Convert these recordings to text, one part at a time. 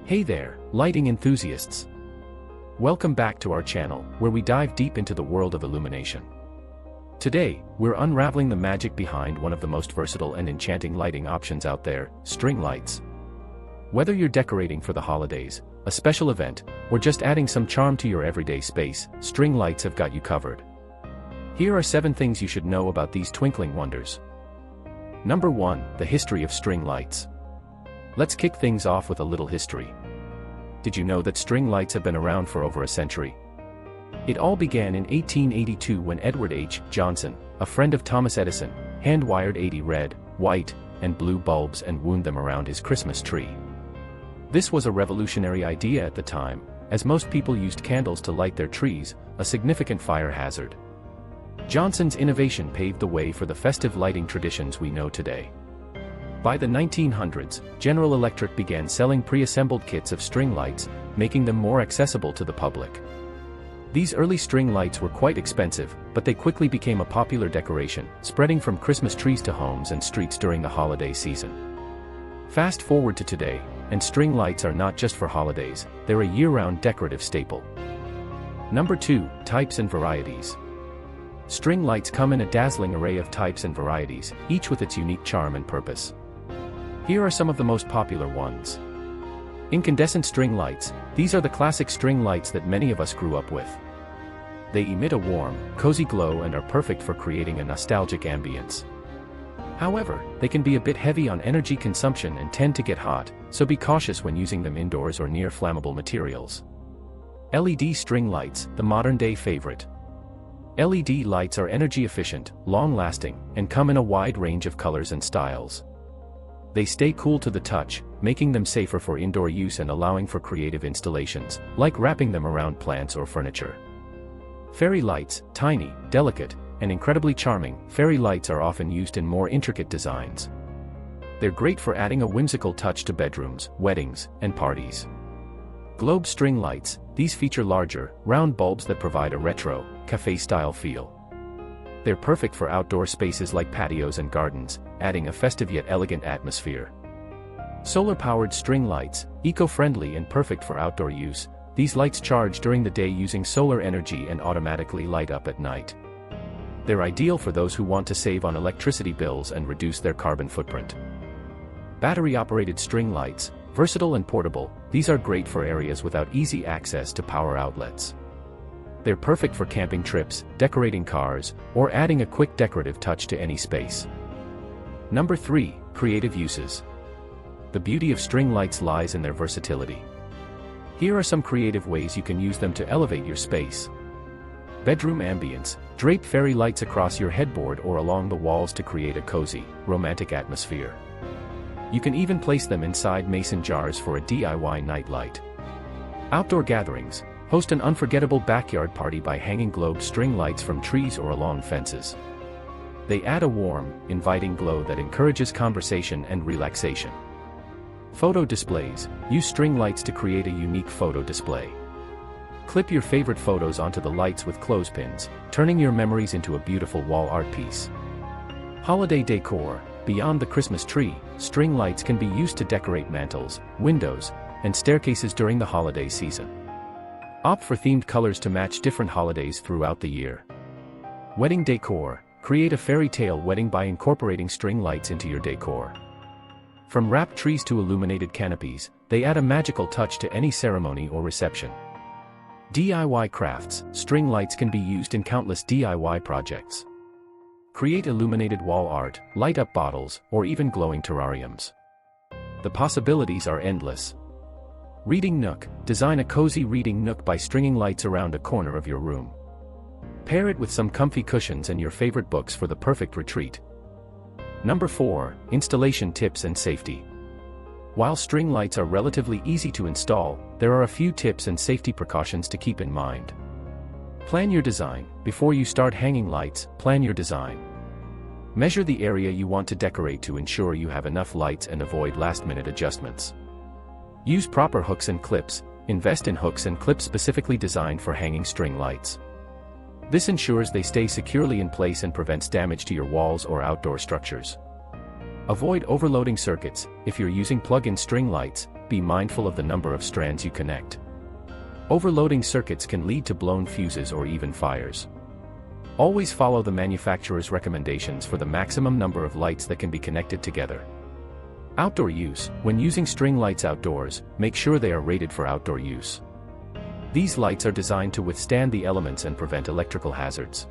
Hey there, lighting enthusiasts! Welcome back to our channel, where we dive deep into the world of illumination. Today, we're unraveling the magic behind one of the most versatile and enchanting lighting options out there, string lights. Whether you're decorating for the holidays, a special event, or just adding some charm to your everyday space, string lights have got you covered. Here are 7 things you should know about these twinkling wonders. Number 1, the history of string lights. Let's kick things off with a little history. Did you know that string lights have been around for over a century? It all began in 1882 when Edward H. Johnson, a friend of Thomas Edison, hand-wired 80 red, white, and blue bulbs and wound them around his Christmas tree. This was a revolutionary idea at the time, as most people used candles to light their trees, a significant fire hazard. Johnson's innovation paved the way for the festive lighting traditions we know today. By the 1900s, General Electric began selling pre-assembled kits of string lights, making them more accessible to the public. These early string lights were quite expensive, but they quickly became a popular decoration, spreading from Christmas trees to homes and streets during the holiday season. Fast forward to today, and string lights are not just for holidays, they're a year-round decorative staple. Number 2, types and varieties. String lights come in a dazzling array of types and varieties, each with its unique charm and purpose. Here are some of the most popular ones. Incandescent string lights. These are the classic string lights that many of us grew up with. They emit a warm, cozy glow and are perfect for creating a nostalgic ambience. However, they can be a bit heavy on energy consumption and tend to get hot, so be cautious when using them indoors or near flammable materials. LED string lights, the modern-day favorite. LED lights are energy efficient, long-lasting, and come in a wide range of colors and styles. They stay cool to the touch, making them safer for indoor use and allowing for creative installations, like wrapping them around plants or furniture. Fairy lights, tiny, delicate, and incredibly charming, fairy lights are often used in more intricate designs. They're great for adding a whimsical touch to bedrooms, weddings, and parties. Globe string lights, these feature larger, round bulbs that provide a retro, cafe-style feel. They're perfect for outdoor spaces like patios and gardens, adding a festive yet elegant atmosphere. Solar-powered string lights, eco-friendly and perfect for outdoor use, these lights charge during the day using solar energy and automatically light up at night. They're ideal for those who want to save on electricity bills and reduce their carbon footprint. Battery-operated string lights, versatile and portable, these are great for areas without easy access to power outlets. They're perfect for camping trips, decorating cars, or adding a quick decorative touch to any space. Number 3, creative uses. The beauty of string lights lies in their versatility. Here are some creative ways you can use them to elevate your space. Bedroom ambience. Drape fairy lights across your headboard or along the walls to create a cozy, romantic atmosphere. You can even place them inside mason jars for a DIY nightlight. Outdoor gatherings. Host an unforgettable backyard party by hanging globe string lights from trees or along fences. They add a warm, inviting glow that encourages conversation and relaxation. Photo displays. Use string lights to create a unique photo display. Clip your favorite photos onto the lights with clothespins, turning your memories into a beautiful wall art piece. Holiday decor. Beyond the Christmas tree, string lights can be used to decorate mantels, windows, and staircases during the holiday season. Opt for themed colors to match different holidays throughout the year. Wedding decor. Create a fairy tale wedding by incorporating string lights into your decor. From wrapped trees to illuminated canopies, they add a magical touch to any ceremony or reception. DIY crafts. String lights can be used in countless DIY projects. Create illuminated wall art, light up bottles, or even glowing terrariums. The possibilities are endless. Reading nook. Design a cozy reading nook by stringing lights around a corner of your room. Pair it with some comfy cushions and your favorite books for the perfect retreat. Number 4, installation tips and safety. While string lights are relatively easy to install, there are a few tips and safety precautions to keep in mind. Plan your design. Before you start hanging lights, plan your design. Measure the area you want to decorate to ensure you have enough lights and avoid last-minute adjustments. Use proper hooks and clips. Invest in hooks and clips specifically designed for hanging string lights. This ensures they stay securely in place and prevents damage to your walls or outdoor structures. Avoid overloading circuits. If you're using plug-in string lights, be mindful of the number of strands you connect. Overloading circuits can lead to blown fuses or even fires. Always follow the manufacturer's recommendations for the maximum number of lights that can be connected together. Outdoor use. When using string lights outdoors, make sure they are rated for outdoor use. These lights are designed to withstand the elements and prevent electrical hazards.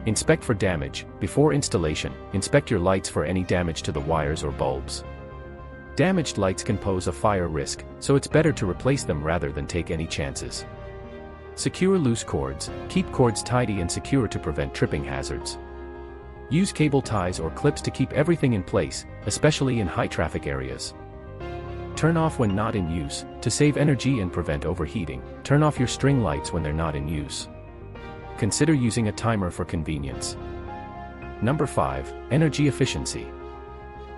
Inspect for damage. Before installation, inspect your lights for any damage to the wires or bulbs. Damaged lights can pose a fire risk, so it's better to replace them rather than take any chances. Secure loose cords. Keep cords tidy and secure to prevent tripping hazards. Use cable ties or clips to keep everything in place, especially in high-traffic areas. Turn off when not in use. To save energy and prevent overheating, turn off your string lights when they're not in use. Consider using a timer for convenience. Number 5. Energy efficiency.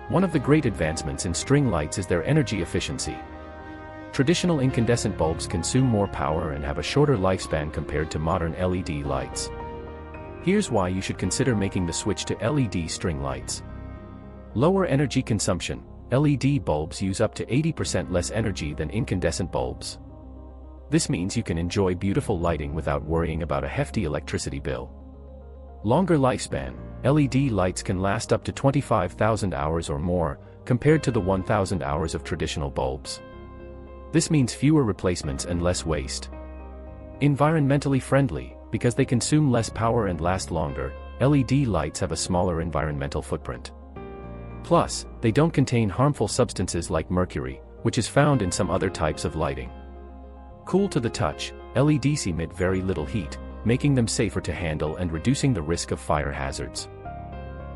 One of the great advancements in string lights is their energy efficiency. Traditional incandescent bulbs consume more power and have a shorter lifespan compared to modern LED lights. Here's why you should consider making the switch to LED string lights. Lower energy consumption. LED bulbs use up to 80% less energy than incandescent bulbs. This means you can enjoy beautiful lighting without worrying about a hefty electricity bill. Longer lifespan. LED lights can last up to 25,000 hours or more, compared to the 1,000 hours of traditional bulbs. This means fewer replacements and less waste. Environmentally friendly. Because they consume less power and last longer, LED lights have a smaller environmental footprint. Plus, they don't contain harmful substances like mercury, which is found in some other types of lighting. Cool to the touch, LEDs emit very little heat, making them safer to handle and reducing the risk of fire hazards.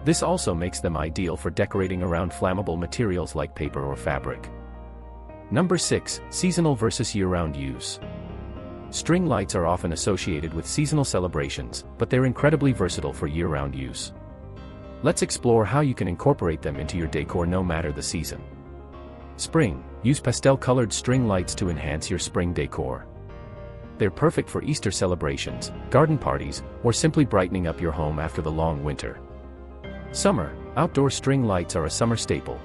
This also makes them ideal for decorating around flammable materials like paper or fabric. Number 6. Seasonal versus year-round use. String lights are often associated with seasonal celebrations, but they're incredibly versatile for year-round use. Let's explore how you can incorporate them into your decor no matter the season. Spring. Use pastel-colored string lights to enhance your spring decor. They're perfect for Easter celebrations, garden parties, or simply brightening up your home after the long winter. Summer. Outdoor string lights are a summer staple.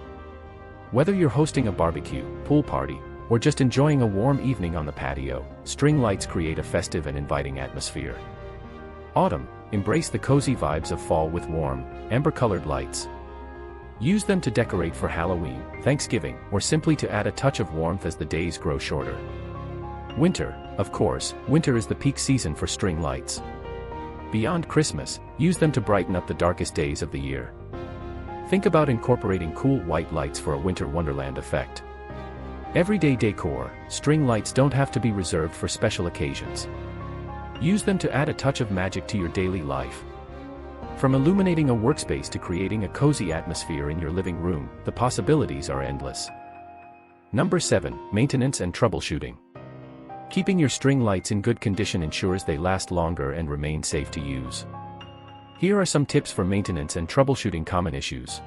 Whether you're hosting a barbecue, pool party, or just enjoying a warm evening on the patio, string lights create a festive and inviting atmosphere. Autumn. Embrace the cozy vibes of fall with warm, amber-colored lights. Use them to decorate for Halloween, Thanksgiving, or simply to add a touch of warmth as the days grow shorter. Winter. Of course, winter is the peak season for string lights. Beyond Christmas, use them to brighten up the darkest days of the year. Think about incorporating cool white lights for a winter wonderland effect. Everyday decor. String lights don't have to be reserved for special occasions. Use them to add a touch of magic to your daily life. From illuminating a workspace to creating a cozy atmosphere in your living room, the possibilities are endless. Number 7. Maintenance and troubleshooting. Keeping your string lights in good condition ensures they last longer and remain safe to use. Here are some tips for maintenance and troubleshooting common issues.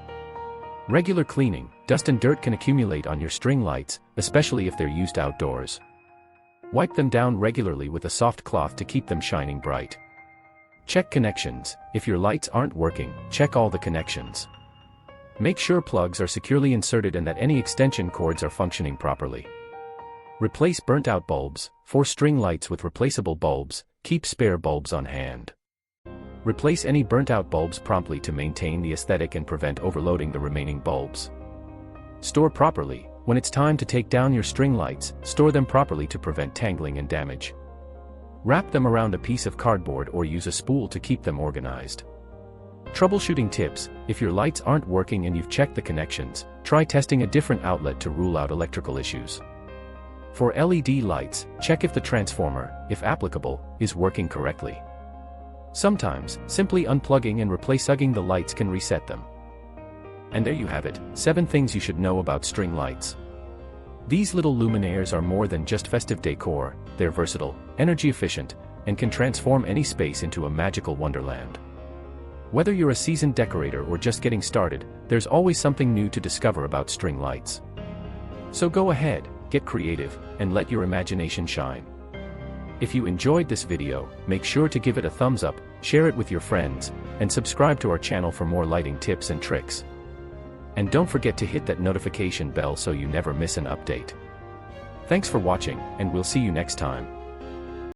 Regular cleaning. Dust and dirt can accumulate on your string lights, especially if they're used outdoors. Wipe them down regularly with a soft cloth to keep them shining bright. Check connections. If your lights aren't working, check all the connections. Make sure plugs are securely inserted and that any extension cords are functioning properly. Replace burnt-out bulbs. For string lights with replaceable bulbs, keep spare bulbs on hand. Replace any burnt-out bulbs promptly to maintain the aesthetic and prevent overloading the remaining bulbs. Store properly. When it's time to take down your string lights, store them properly to prevent tangling and damage. Wrap them around a piece of cardboard or use a spool to keep them organized. Troubleshooting tips. If your lights aren't working and you've checked the connections, try testing a different outlet to rule out electrical issues. For LED lights, check if the transformer, if applicable, is working correctly. Sometimes, simply unplugging and replacing the lights can reset them. And there you have it, 7 things you should know about string lights. These little luminaires are more than just festive decor, they're versatile, energy efficient, and can transform any space into a magical wonderland. Whether you're a seasoned decorator or just getting started, there's always something new to discover about string lights. So go ahead, get creative, and let your imagination shine. If you enjoyed this video, make sure to give it a thumbs up, share it with your friends, and subscribe to our channel for more lighting tips and tricks. And don't forget to hit that notification bell so you never miss an update. Thanks for watching, and we'll see you next time.